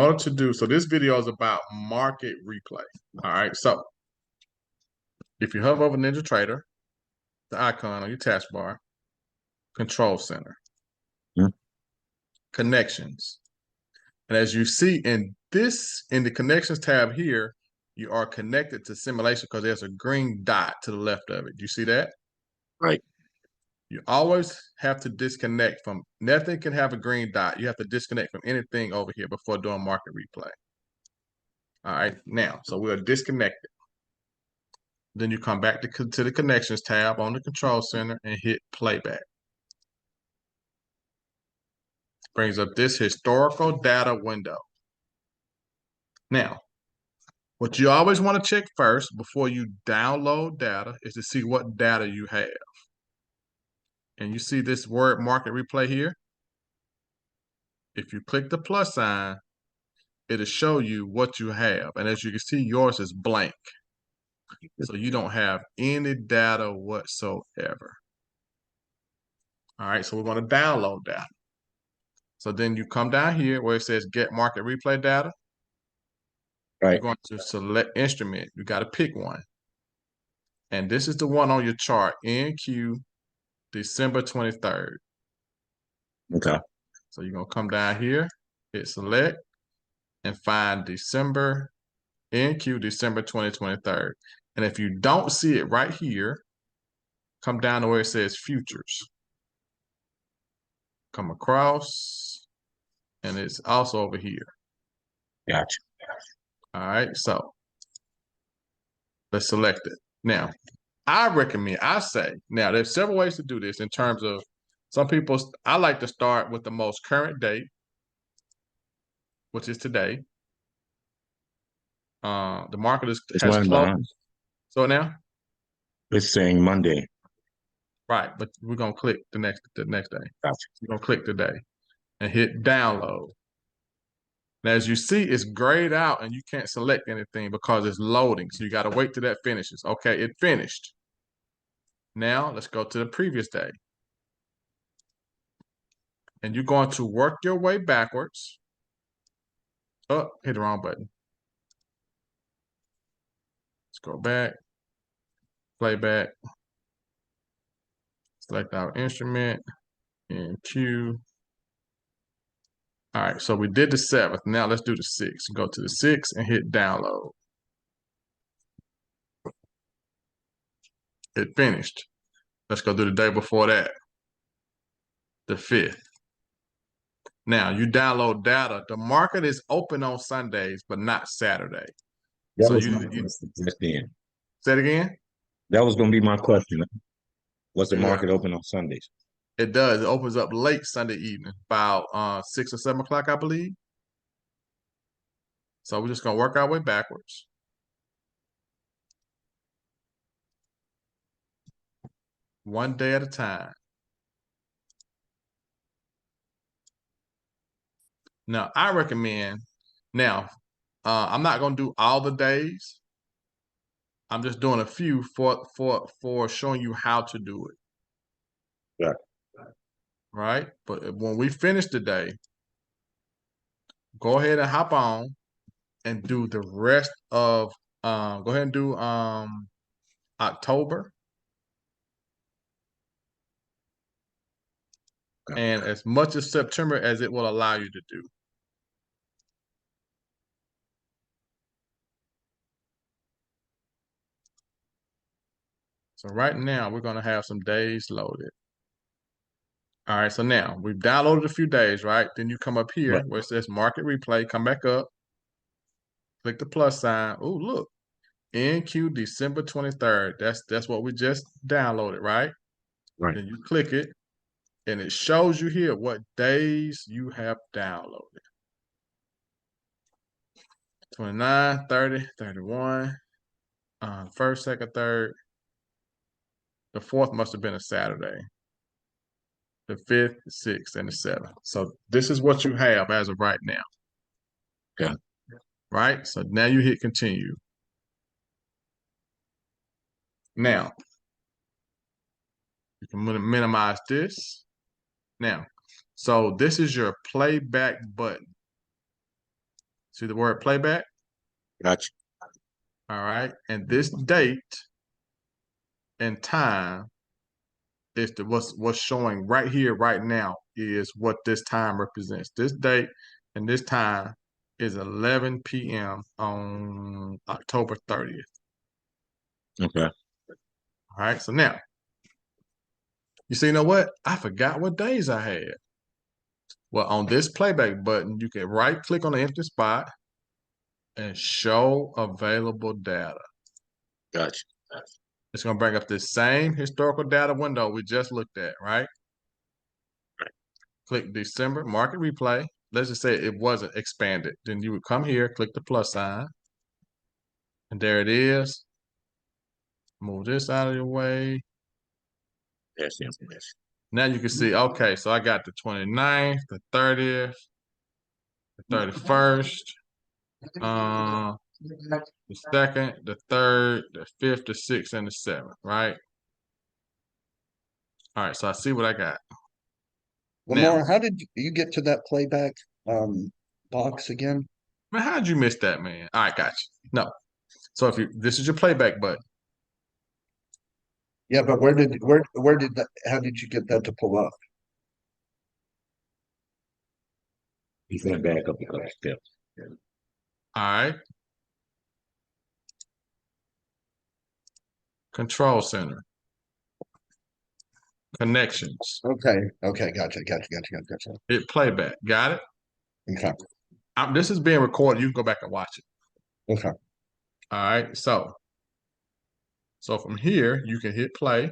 order to do, so this video is about market replay. All right, so if you hover over NinjaTrader, the icon on your taskbar, Control Center, Hmm. Connections. And as you see in the Connections tab here, you are connected to simulation because there's a green dot to the left of it. Do you see that? Right. You always have to disconnect from, nothing can have a green dot. You have to disconnect from anything over here before doing market replay. All right, now, so we're disconnected. Then you come back to the Connections tab on the Control Center and hit Playback. Brings up this historical data window. Now, what you always want to check first before you download data is to see what data you have. And you see this word market replay here? If you click the plus sign, it'll show you what you have. And as you can see, yours is blank. So you don't have any data whatsoever. All right, so we're going to download data. So then you come down here where it says get market replay data. You're Right. going to select instrument. You got to pick one. And this is the one on your chart, NQ December 23rd. Okay. So you're going to come down here, hit select, and find December, NQ December 2023. And if you don't see it right here, come down to where it says futures. Come across, and it's also over here. Gotcha. All right, so let's select it. Now, I say, now there's several ways to do this in terms of some people, I like to start with the most current date, which is today. The market It's has running closed. behind. So now, It's saying Monday. right, but we're gonna click the next day. Gotcha. We're gonna click today and hit download. Now, as you see, it's grayed out and you can't select anything because it's loading. So you got to wait till that finishes. Okay, it finished. Now let's go to the previous day. And you're going to work your way backwards. Oh, hit the wrong button. Let's go back, playback, select our instrument, and Q. All right, so we did the 7th. Now let's do the 6th. Go to the 6th and hit download. It finished. Let's go do the day before that, the 5th. Now you download data. The market is open on Sundays, but not Saturday. That So was you my question just then. say it again? That was going to be my question. Was the Yeah, market open on Sundays? it does. It opens up late Sunday evening, about 6 or 7 o'clock, I believe. So we're just gonna work our way backwards. One day at a time. Now, I recommend, now, I'm not gonna do all the days. I'm just doing a few for showing you how to do it. Yeah. Right? But when we finish the day, go ahead and hop on and do the rest of go ahead and do October Okay. and as much as September as it will allow you to do. So right now we're gonna have some days loaded. All right, so now we've downloaded a few days, right? Then you come up here Right. where it says market replay, come back up, click the plus sign. Oh, look, NQ December 23rd. That's what we just downloaded, right? Right. Then you click it, and it shows you here what days you have downloaded. 29, 30, 31, first, second, third. The 4th must have been a Saturday. The 5th, the 6th, and the 7th. So this is what you have as of right now. Okay. Right? So now you hit continue. Now, you can minimize this. Now, so this is your playback button. See the word playback? Gotcha. All right. And this date and time is what's showing right here, right now, is what this time represents. This date and this time is 11 p.m. on October 30th. Okay. All right. So now, you know what? I forgot what days I had. Well, on this playback button, you can right click on the empty spot and show available data. Gotcha. It's going to bring up this same historical data window we just looked at, right? Click December, market replay. Let's just say it wasn't expanded. Then you would come here, click the plus sign, and there it is. Move this out of your way. That's the information. Now you can see, okay, so I got the 29th, the 30th, the 31st, the 2nd, the 3rd, the 5th, the 6th, and the 7th, right? All right, so I see what I got. Lamar, how did you get to that playback box again? Man, how'd you miss that, man? All right, got you. No. So this is your playback button. Yeah, but how did you get that to pull up? He's gonna back up a couple steps. All right. Control center. Connections. Okay, gotcha. Hit playback. Got it? Okay, This is being recorded. You can go back and watch it. okay. All right. So from here, you can hit play.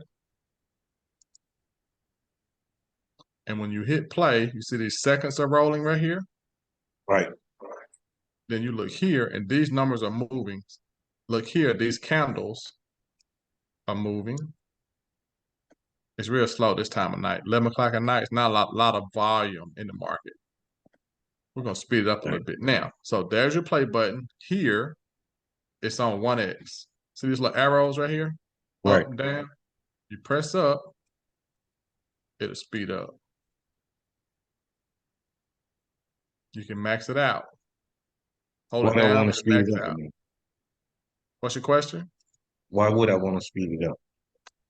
And when you hit play, you see these seconds are rolling right here. Right. Then you look here, and these numbers are moving. Look here, these candles are moving. It's real slow this time of night. 11 o'clock at night, it's not a lot of volume in the market. We're going to speed it up a little bit now. So there's your play button. Here, it's on 1X. See these little arrows right here? Right. Up and down. You press up, it'll speed up. You can max it out. Hold Why it do I down want and to speed max it it up? out. What's your question? Why would I want to speed it up?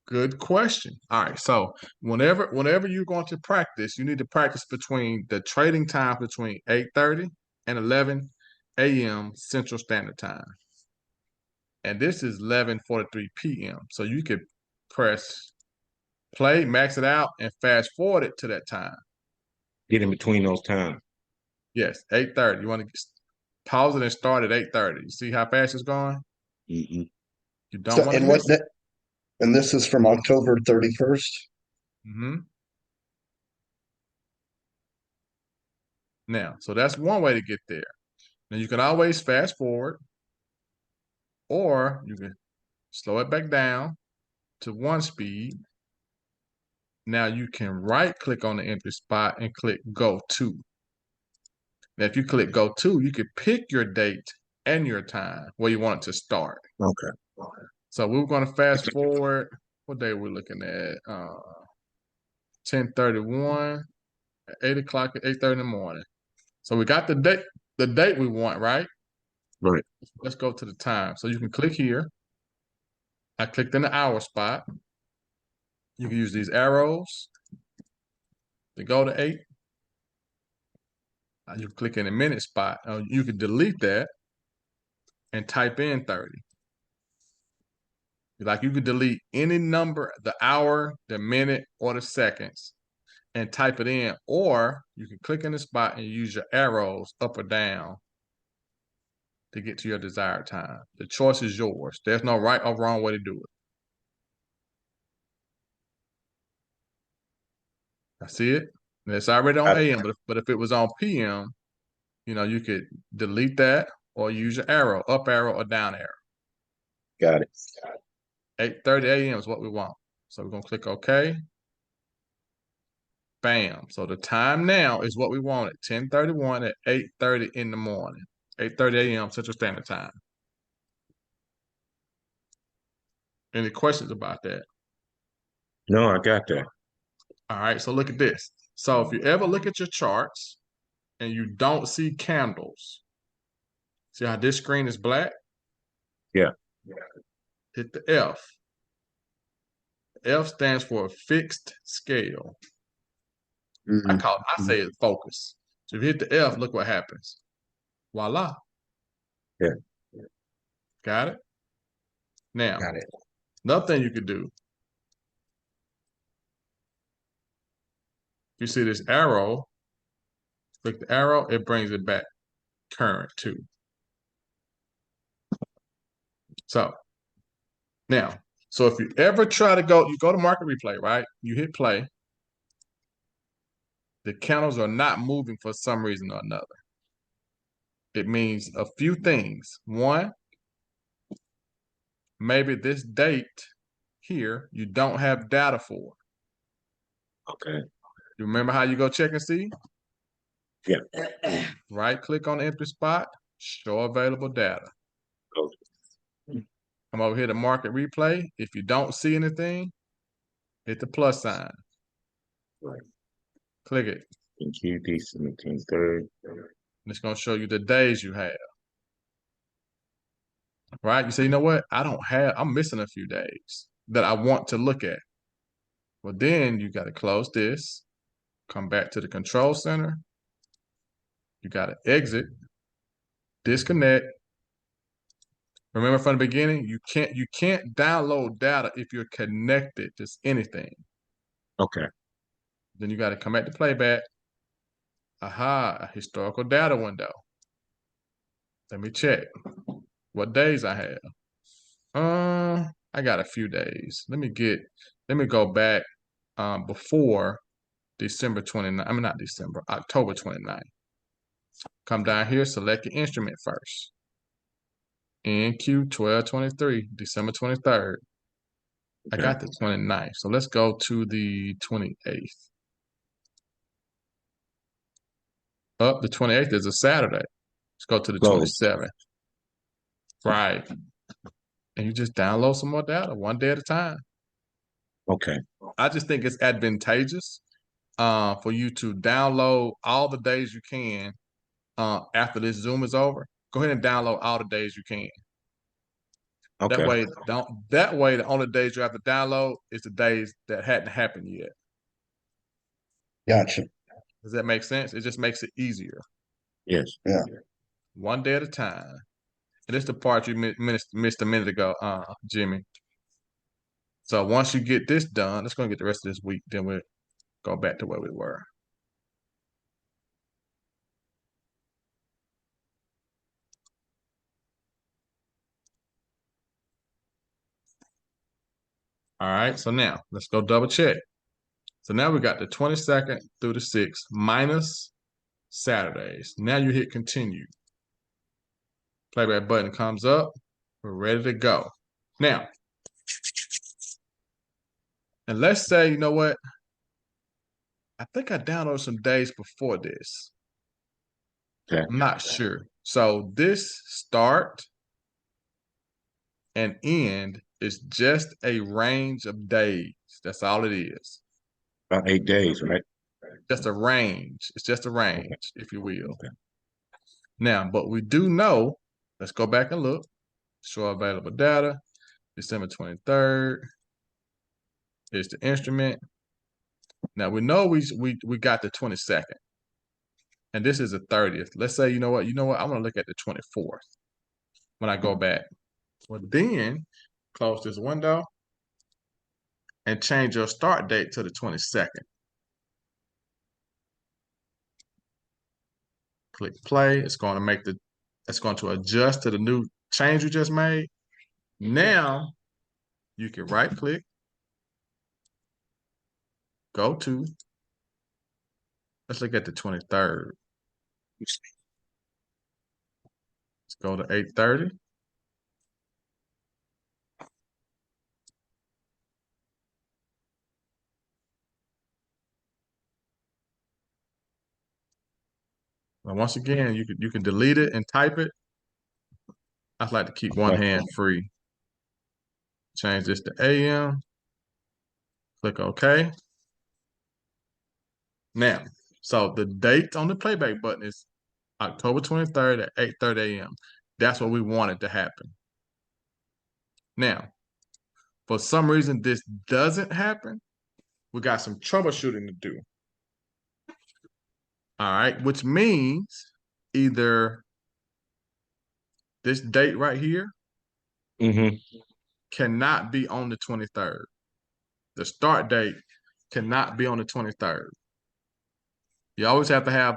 Good question. All right. So whenever you're going to practice, you need to practice between the trading time between 8:30 and 11 a.m. Central Standard Time. And this is 11:43 p.m. So you could press play, max it out, and fast forward it to that time. Get in between those times. Yes, 8:30. You want to pause it and start at 8:30. You see how fast it's going? Mm-hmm. You don't want to And miss it. and this is from October 31st. Now, so that's one way to get there. Now you can always fast forward, or you can slow it back down to one speed. Now you can right click on the empty spot and click go to. Now, if you click go to, you can pick your date and your time where you want it to start. Okay. So we're going to fast forward. What day are we looking at? 10:31, 8 o'clock, 8:30 in the morning. So we got the date we want, right? Right. Let's go to the time. So you can click here. I clicked in the hour spot. You can use these arrows to go to 8. You click in the minute spot. You can delete that and type in 30. Like you could delete any number, the hour, the minute, or the seconds, and type it in. Or you can click in the spot and use your arrows up or down to get to your desired time. The choice is yours. There's no right or wrong way to do it. I see it. And it's already on AM, but if it was on PM, you could delete that or use your arrow, up arrow or down arrow. Got it. 8:30 a.m. is what we want. So we're going to click OK. Bam. So the time now is what we wanted. 10:31 at 8:30 in the morning. 8:30 a.m. Central Standard Time. Any questions about that? No, I got that. All right, so look at this. So if you ever look at your charts and you don't see candles, See how this screen is black? Yeah. Hit the F. F stands for fixed scale. Mhm. I say it focus. So if you hit the F, look what happens. Voila. Yeah. Got it? Now, Got it. another thing you could do. You see this arrow, click the arrow, it brings it back current too. So now, so if you ever try to go, you go to market replay, right? You hit play. The candles are not moving for some reason or another. It means a few things. One, maybe this date here you don't have data for. Okay. You remember how you go check and see? Yeah. Right click on the empty spot, show available data. Go. Come over here to market replay. If you don't see anything, hit the plus sign. Right. Click it. In QD 17/3. And it's going to show you the days you have. Right? You say, you know what? I'm missing a few days that I want to look at. Well, then you got to close this, come back to the control center. You got to exit, disconnect. Remember from the beginning, you can't download data if you're connected to anything. Okay. Then you got to come back to playback. Aha, a historical data window. Let me check what days I have. I got a few days. Let me go back before December 29th. I mean, not December, October 29th. Come down here, select your instrument first. NQ 1223, December 23rd. I Okay. got the 29th. So let's go to the 28th. Up the 28th is a Saturday. Let's go to the Close. 27th. Right. And you just download some more data one day at a time. Okay. I just think it's advantageous for you to download all the days you can after this Zoom is over. Go ahead and download all the days you can. Okay. That way the only days you have to download is the days that hadn't happened yet. Gotcha. Does that make sense? It just makes it easier. Yes. Yeah. One day at a time. And this is the part you missed a minute ago, Jimmy. So once you get this done, let's go and get the rest of this week. Then we'll go back to where we were. All right, so now let's go double check. So now we got the 22nd through the 6th minus Saturdays. Now you hit continue. Playback button comes up. We're ready to go. Now, and let's say, you know what? I think I downloaded some days before this. Okay. I'm not sure. So this start and end is just a range of days. That's all it is. About 8 days, right? Just a range. It's just a range, if you will. Okay. Now, but we do know, let's go back and look. Show available data. December 23rd is the instrument. Now we know we got the 22nd. And this is the 30th. Let's say, you know what? I want to look at the 24th when I go back. Well, then close this window and change your start date to the 22nd. Click play. It's going to adjust to the new change you just made. Now you can right click, go to, let's look at the 23rd. Let's go to 8:30. Now, once again, you can delete it and type it. I'd like to keep one hand free. Change this to AM. Click OK. Now, so the date on the playback button is October 23rd at 8:30 a.m. That's what we wanted to happen. Now, for some reason this doesn't happen, we got some troubleshooting to do. All right, which means either this date right here Mm-hmm. cannot be on the 23rd. The start date cannot be on the 23rd. You always have to have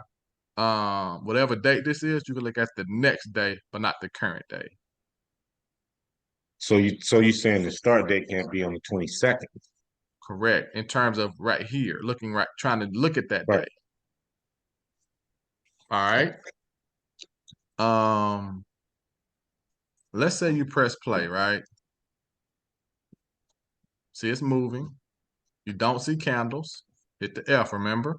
whatever date this is, you can look at the next day, but not the current day. So you're saying the start date can't be on the 22nd? Correct. In terms of right here, trying to look at that Right. day. All right. Let's say you press play, right? See, it's moving. You don't see candles. Hit the F, remember?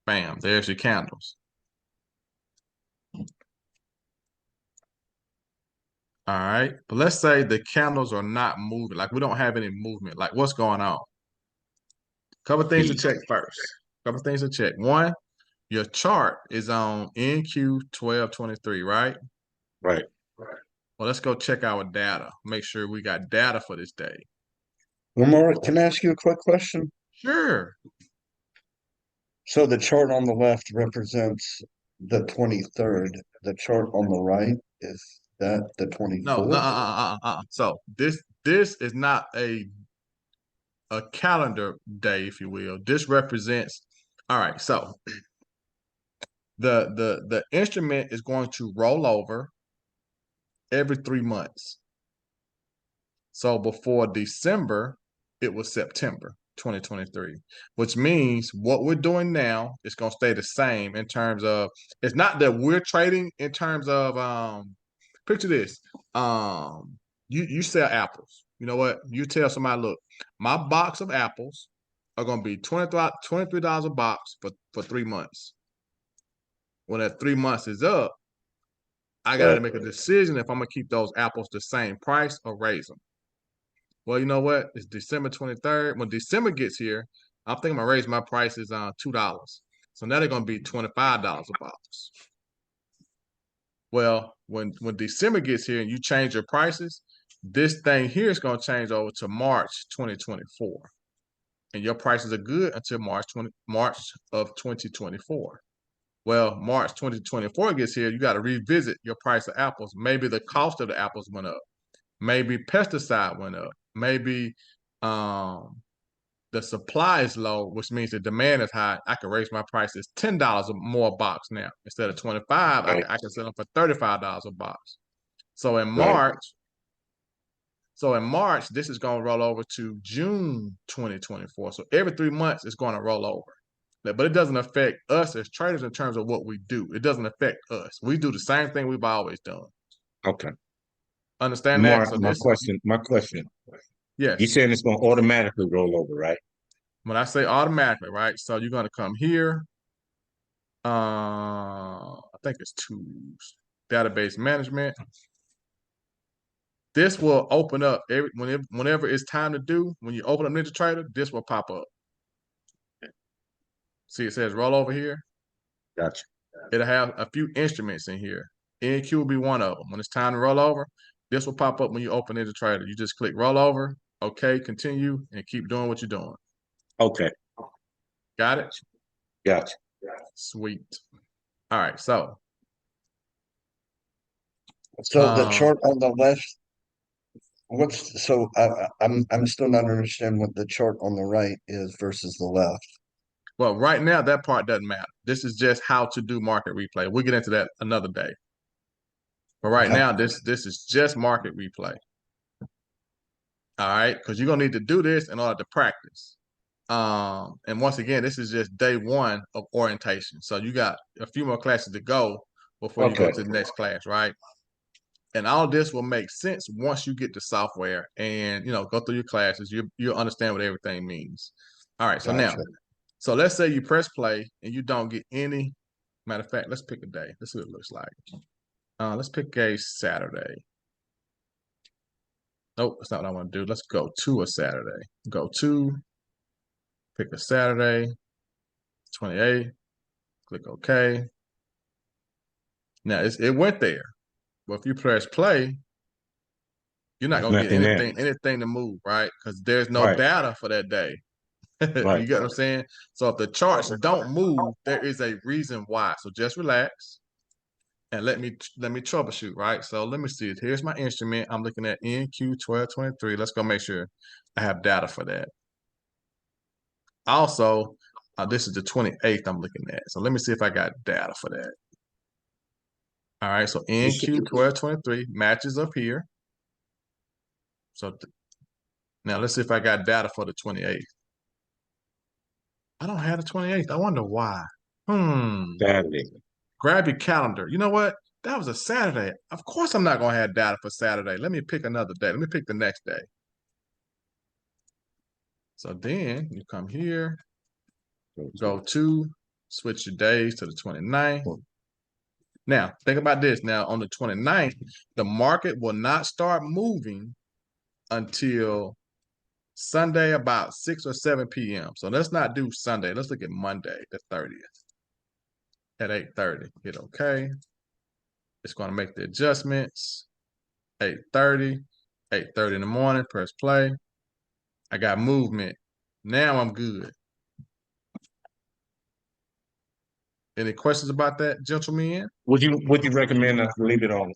Bam, there's your candles. All right. But let's say the candles are not moving. Like we don't have any movement. Like what's going on? Couple things to check first. Couple things to check. One, your chart is on NQ 1223, right? Right. Well, let's go check our data. Make sure we got data for this day. One more, can I ask you a quick question? Sure. So the chart on the left represents the 23rd. The chart on the right, is that the No, no, 24th? So this is not a calendar day, if you will. This represents, all right, so the instrument is going to roll over every 3 months. So before December, it was September 2023, which means what we're doing now is going to stay the same in terms of, it's not that we're trading in terms of picture this. You sell apples. You know what? You tell somebody, look, my box of apples are going to be $23 a box for 3 months. When that 3 months is up, I got to make a decision if I'm going to keep those apples the same price or raise them. Well, you know what? It's December 23rd. When December gets here, I'm thinking I'm gonna raise my prices on $2. So now they're gonna be $25 a box. Well, when December gets here and you change your prices, this thing here is gonna change over to March 2024. And your prices are good until March of 2024. Well, March 2024 gets here, you got to revisit your price of apples. Maybe the cost of the apples went up. Maybe pesticide went up. Maybe the supply is low, which means the demand is high. I can raise my prices $10 more a box now instead of 25. Right. I can sell them for $35 a box. So in Right. March, this is going to roll over to June 2024. So every 3 months, it's going to roll over. But it doesn't affect us as traders in terms of what we do. It doesn't affect us. We do the same thing we've always done. Okay. Understand that? So My question. You yes. saying it's gonna automatically roll over, right? When I say automatically, right? So you're going to come here. I think it's tools, database management. This will open up whenever it's time to do. When you open up NinjaTrader, this will pop up. See, it says roll over here. Gotcha. It'll have a few instruments in here. NQ will be one of them. When it's time to roll over, this will pop up when you open NinjaTrader. You just click roll over, okay, continue, and keep doing what you're doing. Okay. Got it? Gotcha. Sweet. All right, so The chart on the left, I'm still not understanding what the chart on the right is versus the left. well, right now that part doesn't matter. This is just how to do market replay. We'll get into that another day. But right Okay. now, this is just market replay. All right, because you're gonna need to do this in order to practice. And once again, this is just day one of orientation. So you got a few more classes to go before you go to the next class, right? And all this will make sense once you get the software and go through your classes. You'll understand what everything means. All right, so Gotcha. now, so let's say you press play and you don't get any. Matter of fact, let's pick a day. Let's see what it looks like. Let's pick a Saturday. Nope, that's not what I want to do. Let's go to a Saturday. Go to, pick a Saturday, 28. Click OK. Now it went there, but if you press play, you're not There's gonna get nothing there. anything to move, right? Because there's no Right, data for that day. right. You get what I'm saying? So if the charts don't move, there is a reason why. So just relax and let me troubleshoot, right? So let me see. Here's my instrument. I'm looking at NQ1223. Let's go make sure I have data for that. Also, this is the 28th I'm looking at. So let me see if I got data for that. All right, so NQ1223 matches up here. So now let's see if I got data for the 28th. I don't have the 28th. I wonder why. Saturday. Grab your calendar. You know what? That was a Saturday. Of course, I'm not going to have data for Saturday. Let me pick another day. Let me pick the next day. So then you come here, go to, switch your days to the 29th. Now, think about this. Now, on the 29th, the market will not start moving until Sunday about 6 or 7 p.m. So let's not do Sunday. Let's look at Monday, the 30th at 8:30. Hit OK. It's going to make the adjustments. 8:30, 8:30 in the morning, press play. I got movement. Now I'm good. Any questions about that, gentlemen? Would you recommend us to leave it on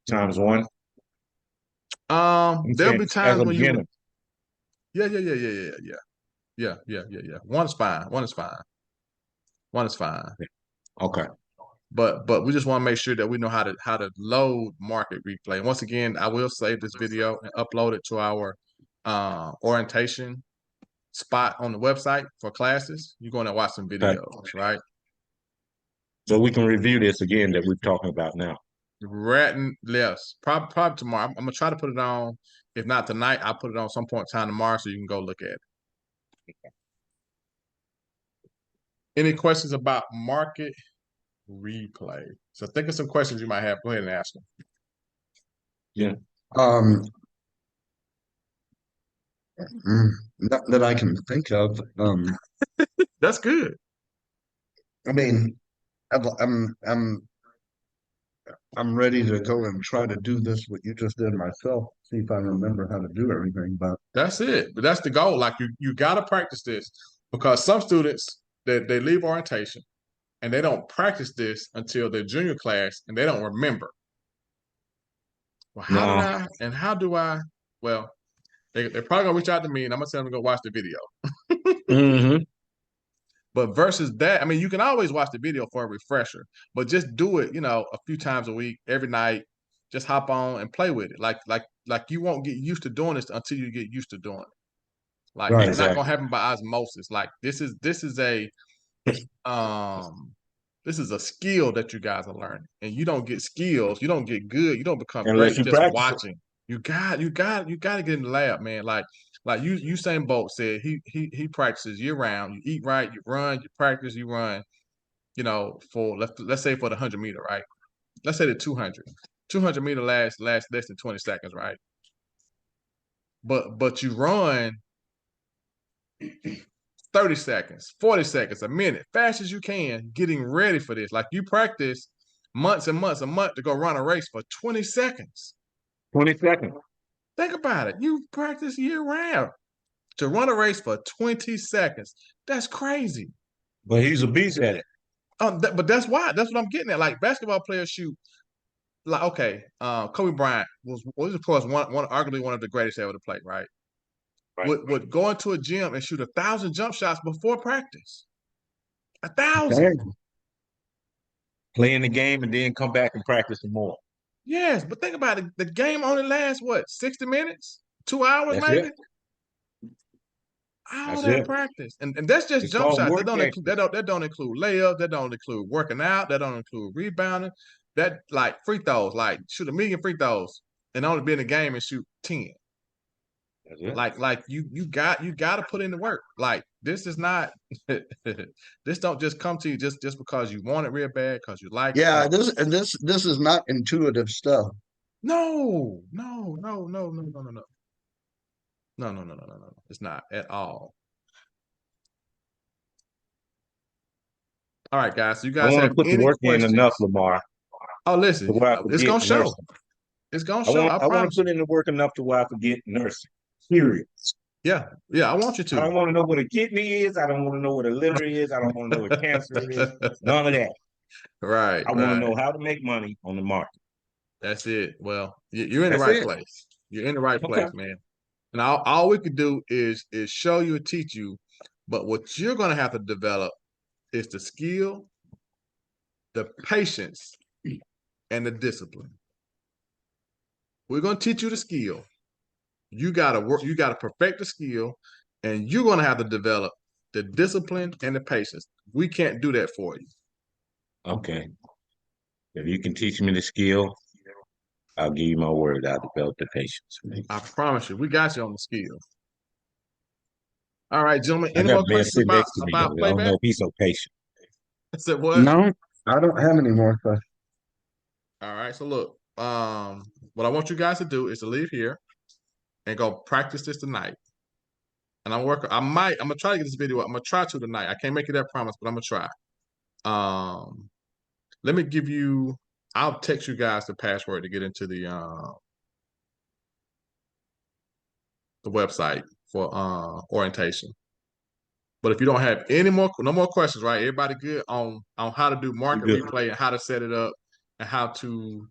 times one? I'm There'll saying be as times a when you beginner. yeah. One is fine. One is fine. One is fine. Okay. But we just want to make sure that we know how to load market replay. And once again, I will save this video and upload it to our orientation spot on the website for classes. You're going to watch some Okay. videos, right? So we can review this again that we're talking about now. Ratting less. Probably tomorrow. I'm gonna try to put it on. If not tonight, I'll put it on some point in time tomorrow so you can go look at it. Any questions about market replay? So think of some questions you might have. Go ahead and ask them. Yeah. Um, not that I can think of. That's good. I mean, I'm ready to go and try to do this what you just did myself. See if I remember how to do everything. But That's it. But that's the goal. Like you gotta practice this because some students they leave orientation and they don't practice this until their junior class and they don't remember. Well, how did No. I and how do I? Well, they're probably gonna reach out to me and I'm gonna tell them to go watch the video. Mm-hmm. But versus that, I mean, you can always watch the video for a refresher, but just do it, a few times a week, every night. Just hop on and play with it. Like you won't get used to doing this until you get used to doing it. Like right, it's not Exactly. gonna happen by osmosis. Like this is a skill that you guys are learning, and you don't get skills, you don't get good, you don't become Unless great you just practice it. watching. You got to get in the lab, man. Like Usain Bolt said, he practices year round. You eat right, you run, you practice, you run. For let's say for the 100 meter, right? Let's say the 200. 200 meter lasts less than 20 seconds, right? But you run 30 seconds, 40 seconds, a minute, fast as you can, getting ready for this. Like you practice months and months, a month to go run a race for 20 seconds. 20 seconds. Think about it. You practice year round to run a race for 20 seconds. That's crazy. But he's a beast at it. But that's why. That's what I'm getting at. Like basketball players shoot. Like okay, Kobe Bryant was of course arguably one of the greatest ever to play. Right? Right. Would go into a gym and shoot 1,000 jump shots before practice. 1,000. okay. Playing the game and then come back and practice some more. Yes, but think about it. The game only lasts what, 60 minutes? 2 hours That's maybe? it. All That's that it. practice. And that's just It's jump called shots. work ethic. That don't include layups, that don't include working out, that don't include rebounding. That like free throws, like shoot 1,000,000 free throws and only be in the game and shoot 10. That's it. Like you got to put in the work. Like this is not this don't just come to you just because you want it real bad, because you like it. Yeah, No. this is not intuitive stuff. No, no, no, no, no, no, no, no. No, no, no, no, no, no. It's not at all. All right, guys. So you I guys want have to put the any work in enough, questions? Lamar. Oh, listen, to where I it's forget gonna show. nursing. It's gonna show. I I want promise to you. put in the work enough to where I forget nursing. Period. Yeah, yeah, I want you I don't to. want to know what a kidney is. I don't want to know what a liver is. I don't want to know what cancer is. None of that. Right, I want to right. know how to make money on the market. That's it. Well, you're in the That's right it. place. You're in the right Okay. place, man. And all we could do is show you and teach you. But what you're gonna have to develop is the skill, the patience, and the discipline. We're gonna teach you the skill. You gotta work, you gotta perfect the skill, and you're gonna have to develop the discipline and the patience. We can't do that for you. Okay. If you can teach me the skill, I'll give you my word. I'll develop the patience. I promise you, we got you on the skill. All right, gentlemen. I Any got more a man questions sitting next to me though. about I don't know playback? if he's so patient. I said what? No, I don't have any more questions. All right. So look, what I want you guys to do is to leave here and go practice this tonight. And I'm gonna try to get this video up. I'm gonna try to tonight. I can't make you that promise, but I'm gonna try. Um, let me give you. I'll text you guys the password to get into the website for orientation. But if you don't have no more questions, right? Everybody good on how to do market good. replay and how to set it up and how to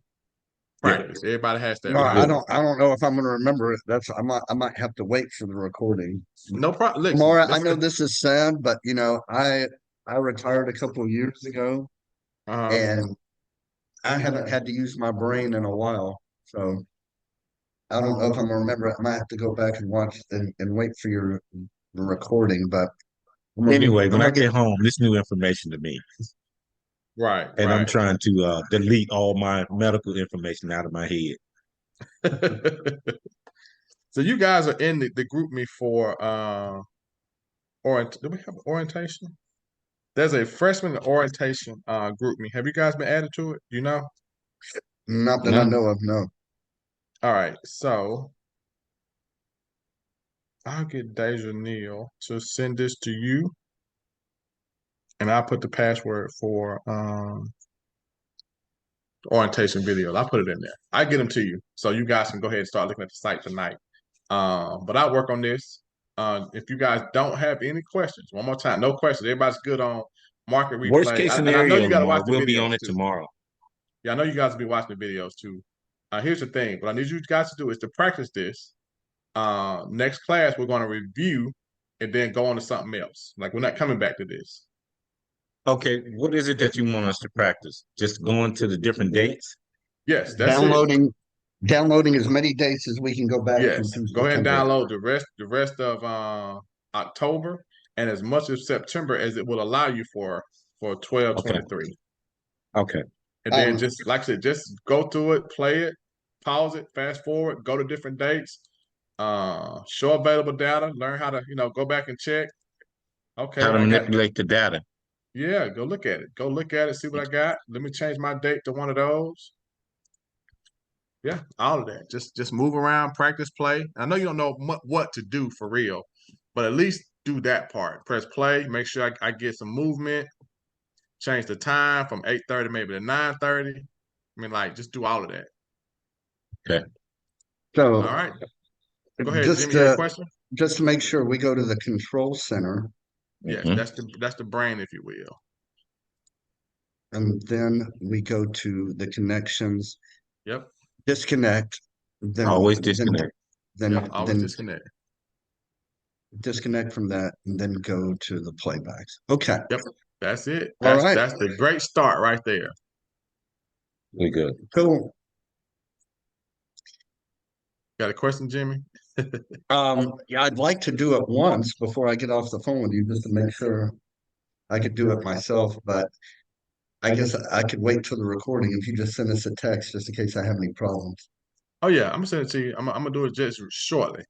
Yeah. practice. Everybody has that, No, right? I don't know if I'm gonna remember it. I might have to wait for the recording. No problem. Listen, Laura, I know this is sad, but I retired a couple of years ago uh-huh. and I haven't had to use my brain in a while. So I don't know if I'm gonna remember it. I might have to go back and watch and wait for the recording, but Anyway, when I'm I gonna get home, this new information to me, Right, and I'm right. trying to delete all my medical information out of my head. So you guys are in the group me for do we have orientation? There's a freshman orientation group me. Have you guys been added to it? Do you know? not that I No, know of, no. All right, so I'll get Deja Neal to send this to you, and I'll put the password for orientation videos. I'll put it in there. I get them to you, so you guys can go ahead and start looking at the site tonight. But I'll work on this. If you guys don't have any questions, one more time, no questions. Everybody's good on market worst replay, case and I know scenario, you got to watch Lamar, the we'll be videos on it too. tomorrow. Yeah, I know you guys will be watching the videos too. Here's the thing: what I need you guys to do is to practice this. Next class, we're going to review and then go on to something else. Like we're not coming back to this. Okay, what is it that you want us to practice? Just going to the different dates? Yes, that's it. Downloading as many dates as we can go back Yes, through go ahead and September. download the rest of October and as much of September as it will allow you for 12/23. Okay. And then just like I said, just go through it, play it, pause it, fast forward, go to different dates, show available data, learn how to go back and check. Okay, How to I got manipulate the data. yeah. Go look at it. Go look at it. See what I got. Let me change my date to one of those. Yeah, all of that. Just move around, practice, play. I know you don't know what to do for real, but at least do that part. Press play. Make sure I get some movement. Change the time from 8:30 maybe to 9:30. I mean, like, just do all of that. Okay. So All right. Go ahead, just Jimmy. You had a question? just to make sure we go to the control center Yes, Mhm. that's the brain, if you will. and then we go to the connections, Yep. disconnect, Always disconnect. Yep. Always then disconnect. disconnect from that and then go to the playbacks. Okay. Yep. That's it. All right. That's the great start right there. We good. Cool. Got a question, Jimmy? Yeah, I'd like to do it once before I get off the phone with you just to make sure I could do it myself, but I guess I could wait till the recording if you just send us a text just in case I have any problems. Oh yeah, I'm gonna send it to you. I'm gonna do it just shortly.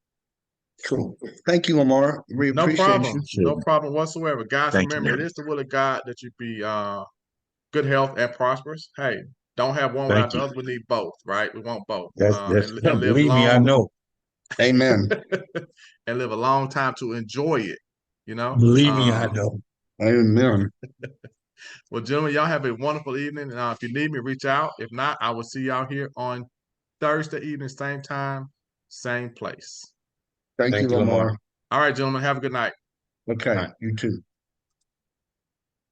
Cool. Thank you, Lamar. We No appreciate problem. you. No problem whatsoever. Guys, Thank you, remember, man. it is the will of God that you be good health and prosperous. Hey, don't have one without Thank the you. other. We need both, right? We want both. That's And live believe me, I long know. Amen. and live a long time to enjoy it, you know? Believe me, I know. Amen. Well, gentlemen, y'all have a wonderful evening. And if you need me, reach out. If not, I will see y'all here on Thursday evening, same time, same place. Thank you, Thank you, Lamar. Lamar. All right, gentlemen, have a good night. Okay, Right. you too.